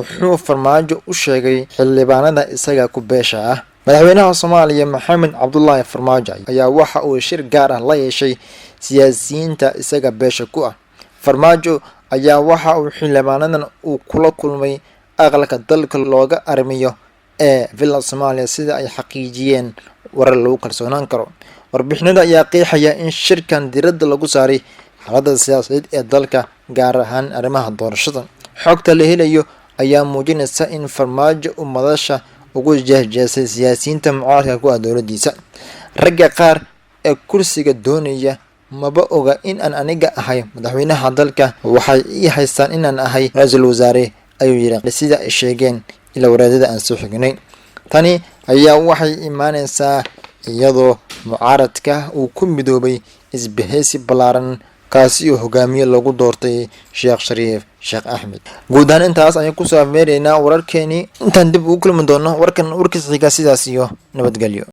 wuxuu farmaajo u sheegay xildhibaanada isaga ku beesha ah. madaxweynaha Soomaaliya Maxamed Cabdullaahi Farmaajo ayaa waxa uu shir gaar ah la yeeshay siyaasiyiinta isaga beesha ku ah. Farmaajo ayaa waxa uu xildhibaanadan uu kula kulmay aqalka dalka looga arrimiyo ee Villa Soomaaliya sida ay xaqiijiyeen warar lagu kalsoonaan karo. warbixinada ayaa qeexaya in shirkan diiradda lagu saaray xaaladda siyaasadeed ee dalka gaar ahaan arrimaha doorashada. xogta la helayo ayaa muujinaysa in Farmaajo uu madasha ugu jeesjeesay siyaasiyiinta mucaaradka ku ah dowladdiisa. ragga qaar ee kursiga doonaya maba oga in aan aniga ahay madaxweynaha dalka, waxay ii haystaan in aan ahay ra'iisul wasaare, ayuu yiri sida ay sheegeen ila wareedada aan soo xignay. tani ayaa waxay imaanaysaa iyadoo mucaaradka uu ku midoobay isbahaysi ballaaran kaasi oo hogaamiye lagu doortay Sheekh Shariif Sheekh Axmed. guud ahaan intaas ayaan ku soo meereynaa wararkeeni. intaan dib ugu kulmi doono warkiisa xiga sidaas iyo nabadgelyo.